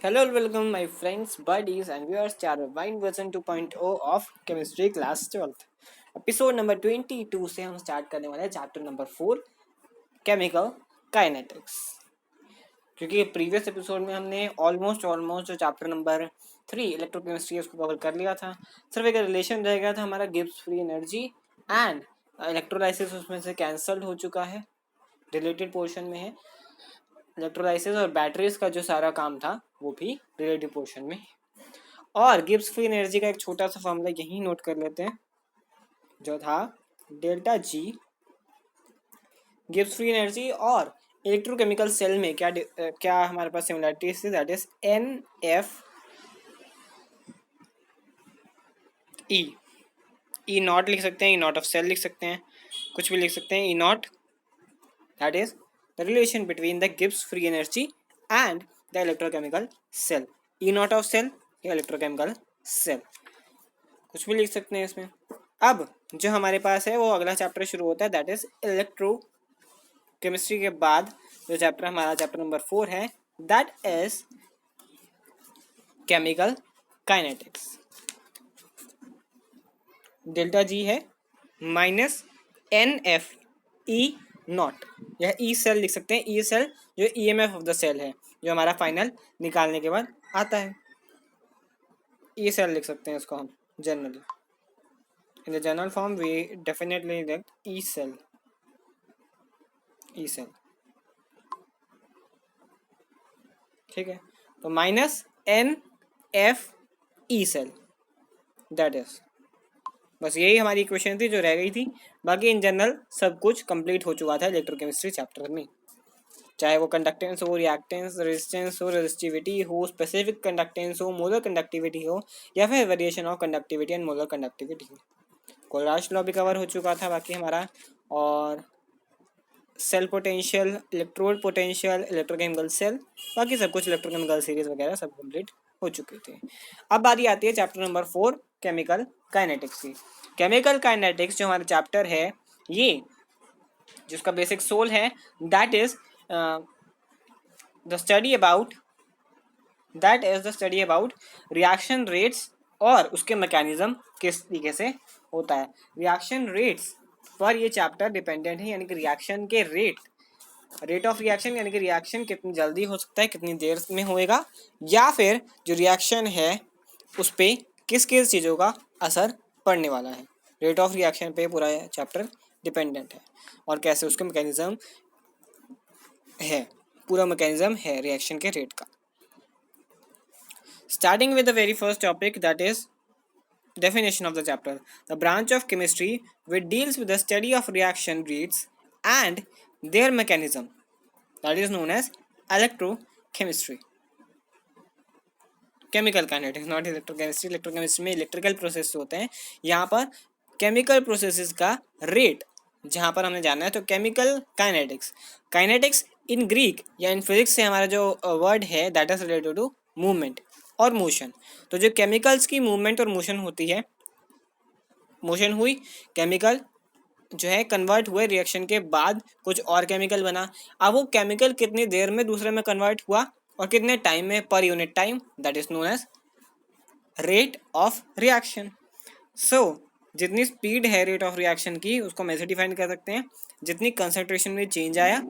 Hello, welcome my friends, buddies and viewers to our Wine version 2.0 of Chemistry Class 12th. Episode number 22 से हम start करने वाले हैं chapter number 4 chemical kinetics. क्योंकि previous episode में हमने ऑलमोस्ट जो चैप्टर नंबर 3 इलेक्ट्रोकेमिस्ट्री उसको कवर कर लिया था। सिर्फ एक रिलेशन रह गया था हमारा Gibbs free energy and electrolysis, उसमें से कैंसल्ड हो चुका है, रिलेटेड पोर्शन में है। इलेक्ट्रोलाइसिस और बैटरीज का जो सारा काम था वो भी रिलेटिव पोर्शन में। और गिब्स फ्री एनर्जी का एक छोटा सा फॉर्मूला यही नोट कर लेते हैं, जो था delta G Gibbs free energy और इलेक्ट्रोकेमिकल सेल में क्या हमारे पास सिमिलरिटीज थी, that is an F E not लिख सकते हैं, ई नॉट ऑफ सेल लिख सकते हैं, कुछ भी लिख सकते हैं। E naught that is the relation between the Gibbs free energy and the electrochemical cell. E naught of cell या electrochemical cell, कुछ भी लिख सकते हैं इसमें। अब जो हमारे पास है वो अगला चैप्टर शुरू होता है, दैट इज इलेक्ट्रो केमिस्ट्री के बाद जो चैप्टर हमारा चैप्टर नंबर 4 है, that is chemical kinetics. Delta G है minus N F E naught, यह ई सेल लिख सकते हैं। ई सेल जो ईएमएफ ऑफ द सेल है, जो हमारा फाइनल निकालने के बाद आता है, ई सेल लिख सकते हैं इसको हम generally. In the general form we definitely लिख ई सेल, ई सेल, ठीक है। तो minus N F E cell, that is, बस यही हमारी इक्वेशन थी जो रह गई थी। बाकी इन जनरल सब कुछ कंप्लीट हो चुका था इलेक्ट्रोकेमिस्ट्री चैप्टर में, चाहे वो कंडक्टेंस हो, रिएक्टेंस, रेजिस्टेंस हो, रेजिस्टिविटी हो, स्पेसिफिक कंडक्टेंस हो, मोलर कंडक्टिविटी हो, या फिर variation of conductivity and molar conductivity हो। कोलराश लॉ भी कवर हो चुका था बाकी हमारा, और cell potential, electrode potential, electrochemical cell, बाकी सब कुछ इलेक्ट्रोकेमिकल सीरीज वगैरह सब कंप्लीट हो चुके थे। अब बारी आती है चैप्टर नंबर 4 केमिकल काइनेटिक्स की। केमिकल काइनेटिक्स जो हमारा चैप्टर है, ये जिसका बेसिक सोल है, that is the study about reaction rates और उसके मैकेनिज्म किस तरीके से होता है। रिएक्शन रेट्स पर ये चैप्टर डिपेंडेंट है, यानी कि रिएक्शन के रेट ऑफ रिएक्शन, यानी कि रिएक्शन कितनी जल्दी हो सकता है, कितनी देर में होएगा, या फिर जो रिएक्शन है उस पर किस किस चीज़ों का असर पड़ने वाला है। रेट ऑफ रिएक्शन पे पूरा चैप्टर डिपेंडेंट है, और कैसे उसके मैकेनिज्म है, पूरा मैकेनिज्म है रिएक्शन के रेट का। Starting with the very first topic, that is definition of the chapter. The branch of chemistry which deals with the study of reaction rates and their mechanism, that is known as electrochemistry. Chemical kinetics, not electrochemistry. Electrochemistry में electrical process होते हैं, यहाँ पर chemical processes का rate जहाँ पर हमने जाना है। तो केमिकल काइनेटिक्स इन ग्रीक या इन फिजिक्स से हमारा जो वर्ड है, that is related to movement और मोशन। तो जो केमिकल्स की मूवमेंट और मोशन होती है, मोशन हुई, केमिकल जो है कन्वर्ट हुए, रिएक्शन के बाद कुछ और केमिकल बना। अब वो केमिकल कितनी देर में दूसरे में कन्वर्ट हुआ और कितने टाइम में, per unit time, that is known as rate of reaction. So जितनी स्पीड है रेट ऑफ रिएक्शन की, उसको हम ऐसे डिफाइन कर सकते हैं, जितनी कंसंट्रेशन में चेंज आया,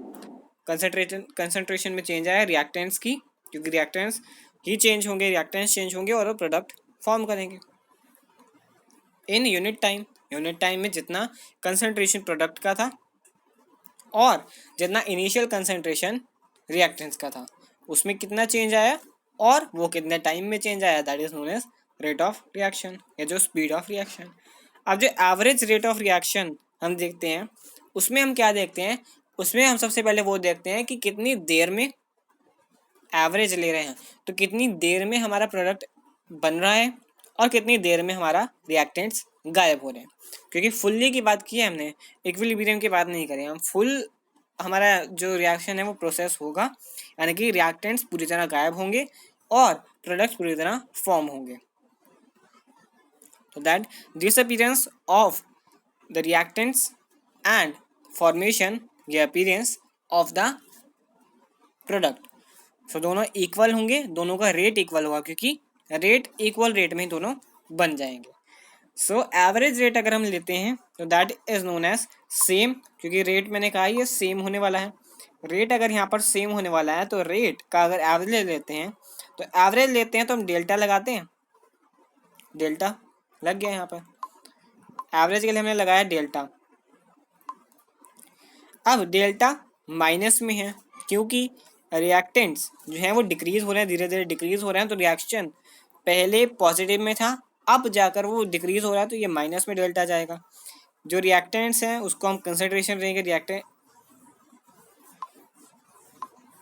कंसंट्रेशन में चेंज आया रिएक्टेंट्स की, क्योंकि रिएक्टेंट्स ही चेंज होंगे, रिएक्टेंट्स चेंज होंगे और प्रोडक्ट फॉर्म करेंगे। इन यूनिट टाइम में जितना कंसंट्रेशन प्रोडक्ट का था और जितना इनिशियल कंसंट्रेशन रिएक्टेंट्स का था, उसमें कितना चेंज आया और वो कितने टाइम में चेंज आया, that is known as rate of reaction, या जो स्पीड ऑफ रिएक्शन। अब जो एवरेज रेट ऑफ रिएक्शन हम देखते हैं, उसमें हम क्या देखते हैं, उसमें हम सबसे पहले वो देखते हैं कि कितनी देर में एवरेज ले रहे हैं, तो कितनी देर में हमारा प्रोडक्ट बन रहा है और कितनी देर में हमारा रिएक्टेंट्स गायब हो रहे हैं। क्योंकि फुल्ली की बात की है हमने, इक्विलिब्रियम की बात नहीं करी हम। फुल हमारा जो रिएक्शन है वो प्रोसेस होगा, यानी कि रिएक्टेंट्स पूरी तरह गायब होंगे और प्रोडक्ट्स पूरी तरह फॉर्म होंगे। तो that disappearance of the reactants and formation या appearance of the product so दोनों इक्वल होंगे, दोनों का रेट इक्वल होगा क्योंकि रेट इक्वल रेट में दोनों बन जाएंगे। सो एवरेज रेट अगर हम लेते हैं तो that is known as same, क्योंकि रेट मैंने कहा ये सेम होने वाला है। रेट अगर यहाँ पर सेम होने वाला है तो रेट का अगर एवरेज लेते हैं तो एवरेज लेते हैं तो हम डेल्टा लगाते हैं, डेल्टा लग गया यहाँ पर, एवरेज के लिए हमने लगाया डेल्टा। अब डेल्टा माइनस में है क्योंकि रिएक्टेंट्स जो है वो डिक्रीज हो रहे हैं, धीरे धीरे डिक्रीज हो रहे हैं, तो रिएक्शन पहले पॉजिटिव में था, अब जाकर वो डिक्रीज हो रहा है, तो ये माइनस में डेल्टा जाएगा। जो रिएक्टेंट्स हैं उसको हम कंसंट्रेशन रहेंगे,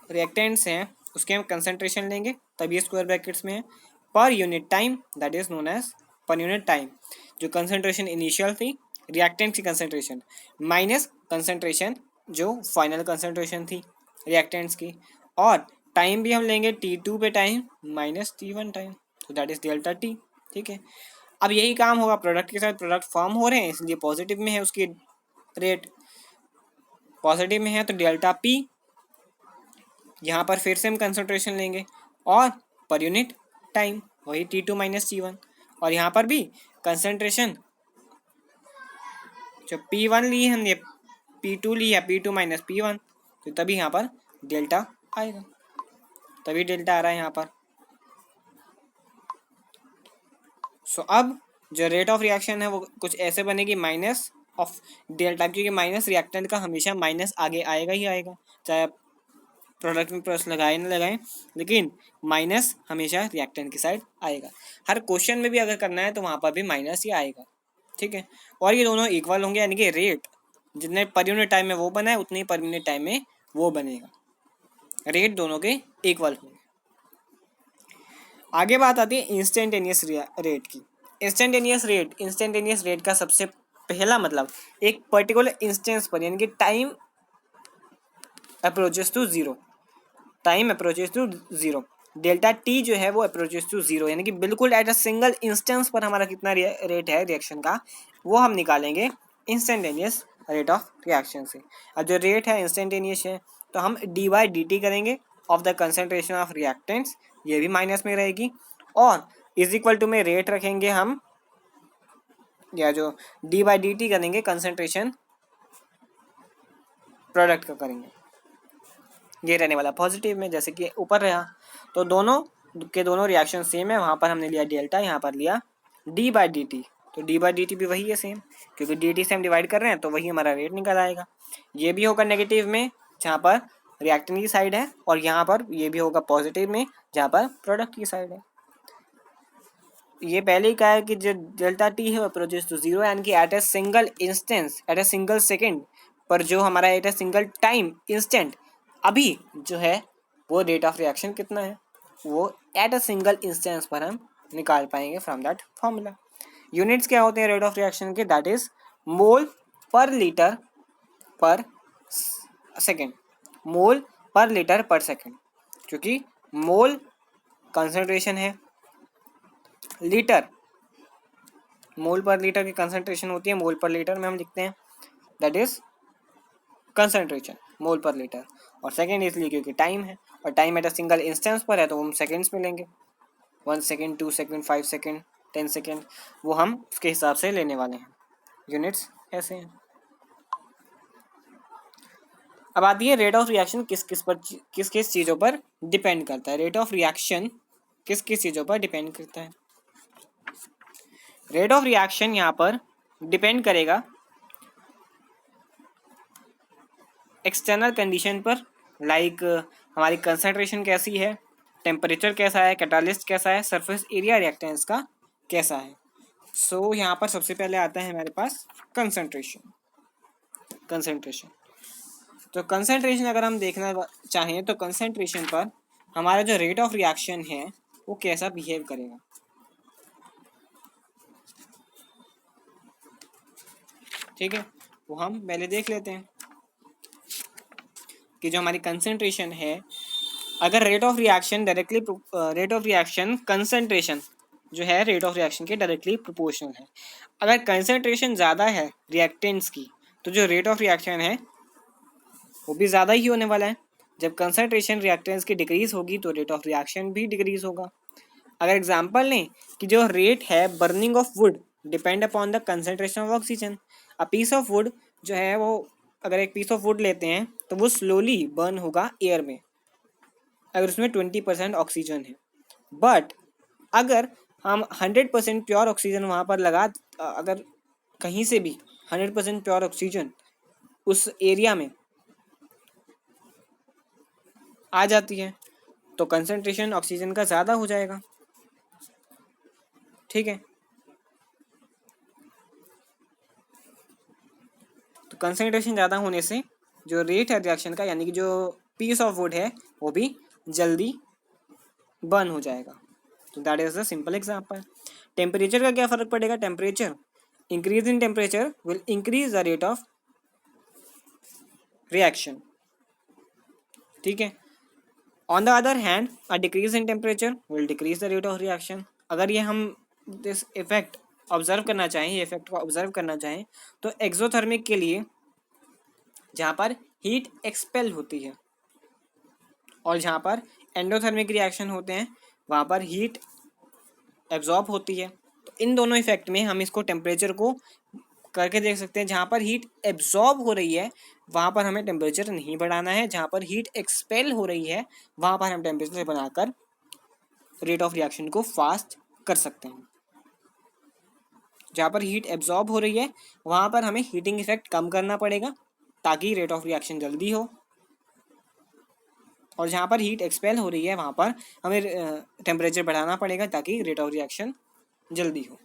रिएक्टेंट्स हैं उसके हम कंसंट्रेशन लेंगे, तब ये स्क्वायर ब्रैकेट्स में है, per unit time that is known as per unit time. जो कंसंट्रेशन इनिशियल थी रिएक्टेंट की कंसंट्रेशन माइनस कंसंट्रेशन जो फाइनल कंसंट्रेशन थी रिएक्टेंट्स की, और टाइम भी हम लेंगे T2 पे टाइम माइनस T1 टाइम, तो दैट इज डेल्टा टी। ठीक है, अब यही काम होगा प्रोडक्ट के साथ, प्रोडक्ट फॉर्म हो रहे हैं इसलिए पॉजिटिव में है, उसकी रेट पॉजिटिव में है तो डेल्टा पी, यहाँ पर फिर से हम कंसंट्रेशन लेंगे और पर यूनिट टाइम वही T2 माइनस T1, और यहाँ पर भी कंसंट्रेशन जो P1 ली है हमने P2 ली है P2 माइनस P1, तो तभी यहाँ पर डेल्टा आएगा, तभी डेल्टा आ रहा है यहाँ पर। सो अब जो रेट ऑफ रिएक्शन है वो कुछ ऐसे बनेगी माइनस ऑफ डेल्टा, क्योंकि माइनस रिएक्टेंट का हमेशा माइनस आगे आएगा ही आएगा, चाहे आप प्रोडक्ट में प्लस लगाए ना लगाएं, लेकिन माइनस हमेशा रिएक्टेंट की साइड आएगा। हर क्वेश्चन में भी अगर करना है तो वहाँ पर भी माइनस ही आएगा। ठीक है, और ये दोनों इक्वल होंगे, यानी कि रेट जितने पर यूनिट टाइम में वो बना है उतने ही पर यूनिट टाइम में वो बनेगा, रेट दोनों के इक्वल होंगे। आगे बात आती है इंस्टेंटेनियस रेट की। इंस्टेंटेनियस रेट का सबसे पहला मतलब एक पर्टिकुलर इंस्टेंस पर, यानी कि time approaches to zero, delta T जो है वो अप्रोचेस टू जीरो, यानी कि बिल्कुल एट अ सिंगल इंस्टेंस पर हमारा कितना रेट है रिएक्शन का, वो हम निकालेंगे इंस्टेंटेनियस रेट ऑफ रिएक्शन से। अब जो रेट है इंस्टेंटेनियस है तो हम डी बाई डी टी करेंगे of the concentration of reactants, ये भी माइनस में रहेगी, और इज इक्वल टू में रेट रखेंगे हम, या जो डी बाई डी टी करेंगे कंसंट्रेशन प्रोडक्ट का करेंगे, ये रहने वाला पॉजिटिव में जैसे कि ऊपर रहा। तो दोनों के दोनों रिएक्शन सेम है, वहाँ पर हमने लिया डेल्टा, यहाँ पर लिया डी बाई डी टी, तो डी बाई डी टी भी वही है सेम, क्योंकि डी टी से हम डिवाइड कर रहे हैं तो वही हमारा रेट निकल आएगा। ये भी होगा नेगेटिव में जहाँ पर रिएक्टेंट की साइड है, और यहाँ पर ये भी होगा पॉजिटिव में जहाँ पर प्रोडक्ट की साइड है। ये पहले ही कहा है कि जो डेल्टा टी है वो अप्रोचेस टू जीरो, यानी कि at a single instance, at a single second पर जो हमारा at a single time instant अभी जो है वो रेट ऑफ रिएक्शन कितना है वो एट अ सिंगल इंस्टेंस पर हम निकाल पाएंगे फ्रॉम दैट फॉर्मूला। यूनिट्स क्या होते हैं रेट ऑफ रिएक्शन के, दैट इज मोल पर लीटर पर सेकेंड, मोल पर लीटर पर सेकेंड, क्योंकि मोल कंसंट्रेशन है, लीटर मोल पर लीटर की कंसंट्रेशन होती है, मोल पर लीटर में हम लिखते हैं दैट इज कंसंट्रेशन मोल पर लीटर, और सेकेंड इसलिए क्योंकि टाइम है, और time at a single instance पर है तो हम सेकेंड्स में लेंगे, 1 सेकेंड 2 सेकेंड 5 सेकेंड 10 सेकेंड, वो हम उसके हिसाब से लेने वाले हैं। यूनिट्स ऐसे हैं। अब आती है रेट ऑफ रिएक्शन किस किस चीज़ों पर डिपेंड करता है। रेट ऑफ रिएक्शन किस किस चीज़ों पर डिपेंड करता है। रेट ऑफ रिएक्शन यहाँ पर डिपेंड करेगा एक्सटर्नल कंडीशन पर, लाइक हमारी कंसंट्रेशन कैसी है, टेम्परेचर कैसा है, कैटालिस्ट कैसा है, सरफेस एरिया रिएक्टेंस का कैसा है। सो यहाँ पर सबसे पहले आता है हमारे पास कंसंट्रेशन। तो कंसंट्रेशन अगर हम देखना चाहें तो कंसंट्रेशन पर हमारा जो रेट ऑफ रिएक्शन है वो कैसा बिहेव करेगा। ठीक है, वो हम पहले देख लेते हैं कि जो हमारी कंसंट्रेशन है, अगर रेट ऑफ रिएक्शन कंसंट्रेशन जो है रेट ऑफ रिएक्शन के डायरेक्टली प्रोपोर्शनल है। अगर कंसंट्रेशन ज़्यादा है रिएक्टेंट्स की तो जो रेट ऑफ रिएक्शन है वो भी ज़्यादा ही होने वाला है। जब कंसंट्रेशन रिएक्टेंस की डिक्रीज होगी तो रेट ऑफ रिएक्शन भी डिक्रीज होगा। अगर एग्जांपल लें कि जो रेट है burning of wood depend upon the concentration of oxygen. A piece of wood जो है वो, अगर एक पीस ऑफ वुड लेते हैं तो वो स्लोली बर्न होगा एयर में अगर उसमें 20% ऑक्सीजन है। बट अगर हम 100% प्योर ऑक्सीजन वहाँ पर अगर कहीं से भी 100% प्योर ऑक्सीजन उस एरिया में आ जाती है तो कंसंट्रेशन ऑक्सीजन का ज़्यादा हो जाएगा। ठीक है, तो कंसंट्रेशन ज़्यादा होने से जो रेट है रिएक्शन का, यानी कि जो पीस ऑफ वुड है वो भी जल्दी बर्न हो जाएगा। तो that is the simple example. Temperature का क्या फ़र्क पड़ेगा? Temperature, increase in temperature will increase the rate of reaction. ठीक है, on the other hand a decrease in temperature will decrease the rate of reaction. अगर ये हम दिस इफेक्ट ऑब्जर्व करना चाहें, ये इफेक्ट को ऑब्जर्व करना चाहें तो एक्सोथर्मिक के लिए जहाँ पर हीट एक्सपेल होती है और जहाँ पर एंडोथर्मिक रिएक्शन होते हैं वहाँ पर हीट एब्जॉर्ब होती है। तो इन दोनों इफेक्ट में हम इसको टेम्परेचर को करके देख सकते हैं। जहाँ पर हीट एब्जॉर्ब हो रही है वहाँ पर हमें टेम्परेचर नहीं बढ़ाना है, जहाँ पर हीट एक्सपेल हो रही है वहाँ पर हम टेम्परेचर बनाकर रेट ऑफ रिएक्शन को फास्ट कर सकते हैं। जहाँ पर हीट एब्जॉर्ब हो रही है वहाँ पर हमें हीटिंग इफेक्ट कम करना पड़ेगा ताकि रेट ऑफ रिएक्शन जल्दी हो, और जहाँ पर हीट एक्सपेल हो रही है वहाँ पर हमें टेम्परेचर बढ़ाना पड़ेगा ताकि रेट ऑफ रिएक्शन जल्दी हो।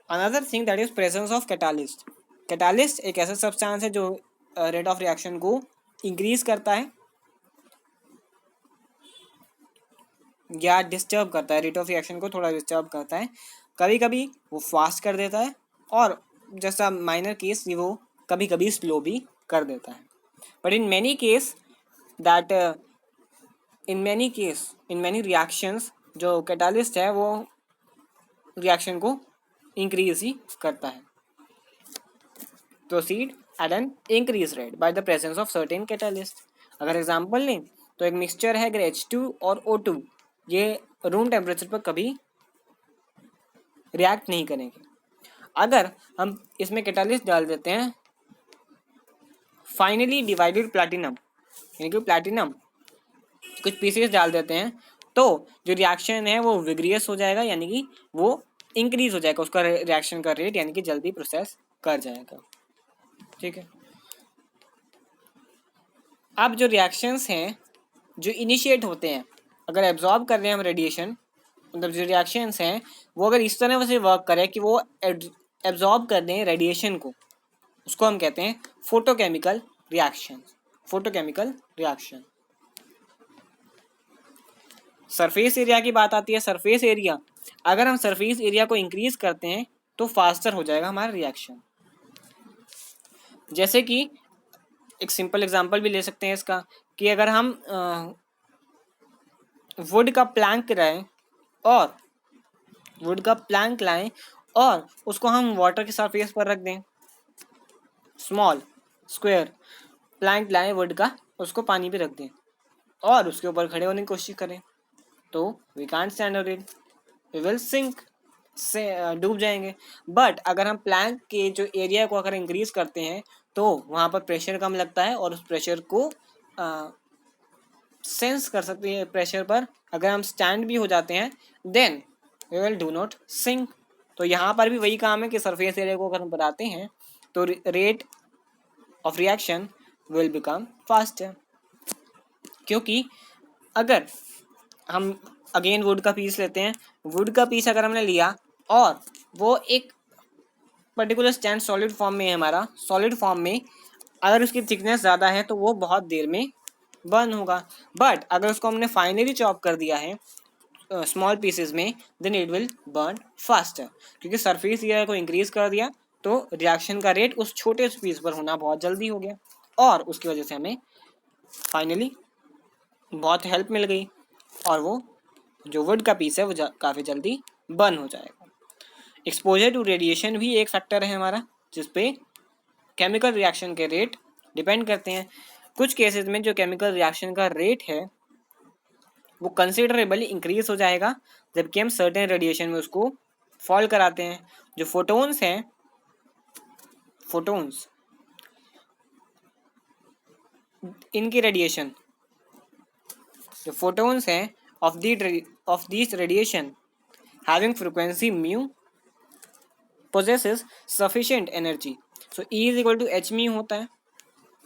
Another thing that is presence of catalyst. Catalyst एक ऐसा सब्सटेंस है जो रेट ऑफ रिएक्शन को इंक्रीज करता है या डिस्टर्ब करता है, रेट ऑफ रिएक्शन को थोड़ा डिस्टर्ब करता है। कभी कभी वो फास्ट कर देता है और जैसा माइनर केस वो कभी कभी स्लो भी कर देता है। But in many case that in many reactions जो कैटालिस्ट है वो रिएक्शन को इंक्रीज ही करता है। Proceed at an increase rate by the presence of certain catalyst. अगर एग्जांपल लें तो एक मिक्सचर है, अगर H2 और O2 ये रूम टेम्परेचर पर कभी रिएक्ट नहीं करेंगे। अगर हम इसमें कैटालिस्ट डाल देते हैं फाइनली डिवाइडेड प्लैटिनम, यानी कि प्लैटिनम कुछ पीसेस डाल देते हैं तो जो रिएक्शन है वो विग्रियस हो जाएगा, यानी कि वो इंक्रीज हो जाएगा उसका रिएक्शन का रेट, यानी कि जल्दी प्रोसेस कर जाएगा। ठीक है, अब जो रिएक्शंस हैं जो इनिशिएट होते हैं, अगर एब्जॉर्ब कर रहे हैं हम रेडिएशन, मतलब जो रिएक्शंस हैं वो अगर इस तरह से वर्क करें कि वो एब्जॉर्ब कर दें रेडिएशन को, उसको हम कहते हैं photochemical reaction. Photochemical reaction. Surface area की बात आती है। सरफेस एरिया, अगर हम सरफेस एरिया को इंक्रीज करते हैं तो फास्टर हो जाएगा हमारा रिएक्शन। जैसे कि एक सिंपल एग्जांपल भी ले सकते हैं इसका कि अगर हम वुड का प्लैंक लाएं और उसको हम वाटर के सरफेस पर रख दें, स्मॉल स्क्वायर प्लैंक लाएं वुड का, उसको पानी पे रख दें और उसके ऊपर खड़े होने की कोशिश करें तो we can't stand on it, we will sink, से डूब जाएंगे। बट अगर हम प्लैंक के जो एरिया को अगर इंक्रीज करते हैं तो वहाँ पर प्रेशर कम लगता है और उस प्रेशर को सेंस कर सकते हैं। प्रेशर पर अगर हम स्टैंड भी हो जाते हैं then we will do not sink. तो यहाँ पर भी वही काम है कि सरफेस एरिया को अगर हम बढ़ाते हैं तो rate of reaction will become faster. क्योंकि अगर हम अगेन वुड का पीस लेते हैं, वुड का पीस अगर हमने लिया और वो एक पर्टिकुलर स्टैंड सॉलिड फॉर्म में है हमारा, सॉलिड फॉर्म में अगर उसकी थिकनेस ज़्यादा है तो वो बहुत देर में बर्न होगा। बट अगर उसको हमने फाइनली चॉप कर दिया है स्मॉल पीसेस में then it will burn faster, क्योंकि सरफेस एरिया को इंक्रीज कर दिया तो रिएक्शन का रेट उस छोटे पीस पर होना बहुत जल्दी हो गया और उसकी वजह से हमें फाइनली बहुत हेल्प मिल गई और वो जो वुड का पीस है वो काफ़ी जल्दी बर्न हो जाएगा। एक्सपोजर टू रेडिएशन भी एक फैक्टर है हमारा जिसपे केमिकल रिएक्शन के रेट डिपेंड करते हैं। कुछ केसेस में जो केमिकल रिएक्शन का रेट है वो कंसिडरेबली इंक्रीज हो जाएगा, जबकि हम सर्टेन रेडिएशन में उसको फॉल कराते हैं। जो फोटोन्स हैं, फोटोन्स इनकी रेडिएशन, जो फोटोन्स हैं of this radiation having frequency mu possesses sufficient energy, so E is equal to h mu होता है,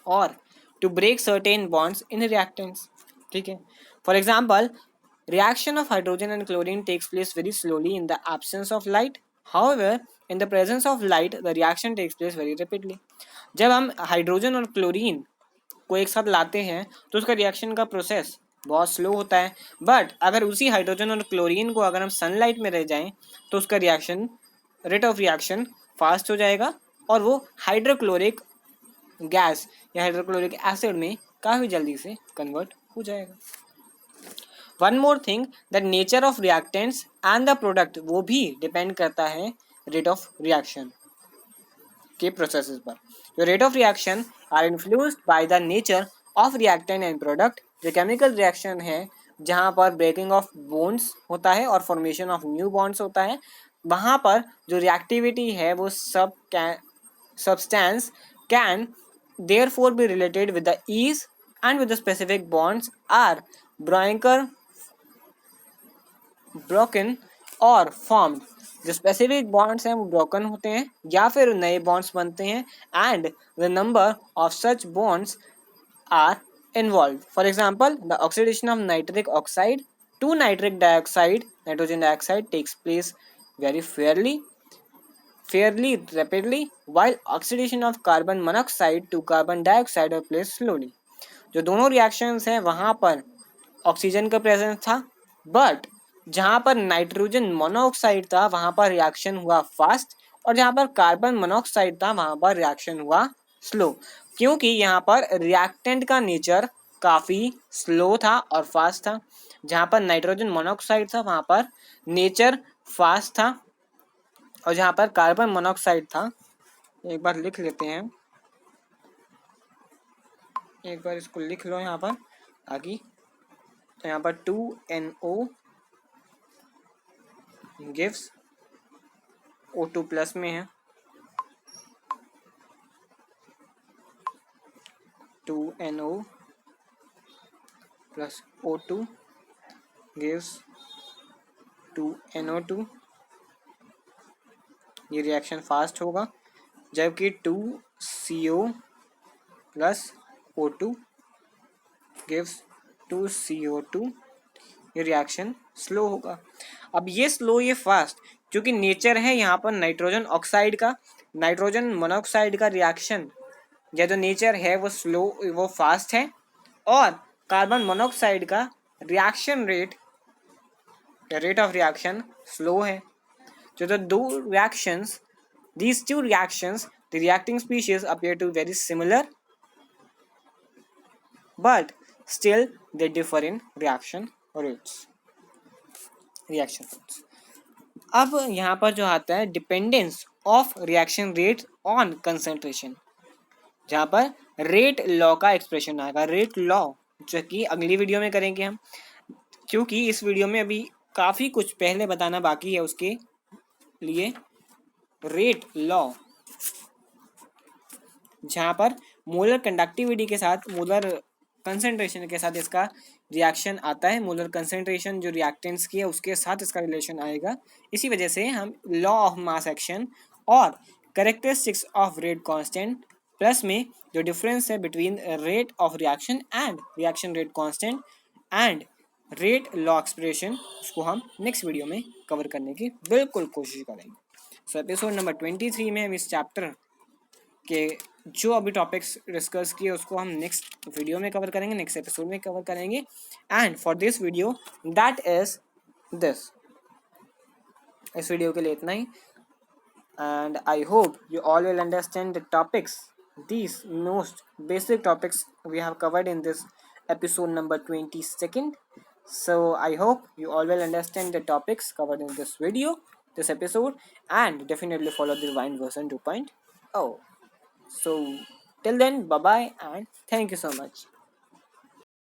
और to break certain bonds in reactants, ठीक है। For example, reaction of hydrogen and chlorine takes place very slowly in the absence of light. However, in the presence of light, the reaction takes place very rapidly. जब हम hydrogen और chlorine को एक साथ लाते हैं तो उसका रिएक्शन का प्रोसेस बहुत स्लो होता है, बट अगर उसी हाइड्रोजन और क्लोरीन को अगर हम सनलाइट में रह जाएं तो उसका reaction rate of reaction fast हो जाएगा और वो हाइड्रोक्लोरिक गैस या हाइड्रोक्लोरिक एसिड में काफ़ी जल्दी से कन्वर्ट हो जाएगा। One more thing, the nature of reactants and the product वो भी डिपेंड करता है रेट ऑफ रिएक्शन के प्रोसेसेस पर। जो rate of reaction are influenced by the nature of reactant and product. जो केमिकल रिएक्शन है जहाँ पर ब्रेकिंग ऑफ बॉन्ड्स होता है और फॉर्मेशन ऑफ न्यू बॉन्ड्स होता है, वहाँ पर जो रिएक्टिविटी है वो substance can therefore be related with the ease and with the specific bonds are broken or formed। जो स्पेसिफिक बॉन्ड्स हैं वो ब्रोकन होते हैं या फिर नए बॉन्ड्स बनते हैं, and the number of such bonds are involved. For example, the oxidation of nitric oxide to nitric dioxide, nitrogen dioxide, takes place very fairly rapidly, while oxidation of carbon monoxide to carbon dioxide takes place slowly. जो दोनों reactions हैं वहाँ पर oxygen का presence था, but जहाँ पर nitrogen monoxide था वहाँ पर रिएक्शन हुआ फास्ट, और जहाँ पर कार्बन मोनोऑक्साइड था वहाँ पर रिएक्शन हुआ स्लो, क्योंकि यहाँ पर रिएक्टेंट का नेचर काफ़ी स्लो था और फास्ट था। जहाँ पर नाइट्रोजन मोनोऑक्साइड था वहाँ पर नेचर फास्ट था, और जहाँ पर कार्बन मोनोऑक्साइड था, एक बार लिख लेते हैं, एक बार इसको लिख लो यहाँ पर आगे, तो यहाँ पर 2NO गिव्स O2 प्लस में है, 2NO plus O2 gives 2NO2। ये रिएक्शन फास्ट होगा, जबकि 2CO plus O2 gives 2CO2, ये रिएक्शन स्लो होगा। अब ये स्लो ये फास्ट क्योंकि नेचर है यहाँ पर नाइट्रोजन ऑक्साइड का, नाइट्रोजन मोनोऑक्साइड का रिएक्शन या जो नेचर है वो स्लो वो फास्ट है, और कार्बन मोनोऑक्साइड का रिएक्शन रेट या रेट ऑफ रिएक्शन स्लो है। जो the these two reactions, the reacting species appear to be very similar, but still they differ in reaction rates। अब यहाँ पर जो आता है dependence of reaction rate on concentration, जहाँ पर रेट लॉ का एक्सप्रेशन आएगा, रेट लॉ, जो कि अगली वीडियो में करेंगे हम, क्योंकि इस वीडियो में अभी काफ़ी कुछ पहले बताना बाकी है उसके लिए। रेट लॉ जहाँ पर मोलर कंडक्टिविटी के साथ मोलर कंसंट्रेशन के साथ इसका रिएक्शन आता है, मोलर कंसंट्रेशन जो रिएक्टेंट्स की है उसके साथ इसका रिलेशन आएगा। इसी वजह से हम लॉ ऑफ मास एक्शन और characteristics of rate constant plus में जो डिफरेंस है between rate of reaction and reaction rate constant and rate law expression, उसको हम नेक्स्ट वीडियो में कवर करने की बिल्कुल कोशिश करेंगे। सो एपिसोड नंबर 23 में हम इस चैप्टर के जो अभी टॉपिक्स डिस्कस किए उसको हम नेक्स्ट वीडियो में कवर करेंगे, नेक्स्ट एपिसोड में कवर करेंगे। And for this video that is this, इस वीडियो के लिए इतना ही, and I hope you all will understand the topics, these most basic topics we have covered in this episode number 22nd. So I hope you all will understand the topics covered in this video, this episode, and definitely follow the Rewind version 2.0. So till then bye bye and thank you so much.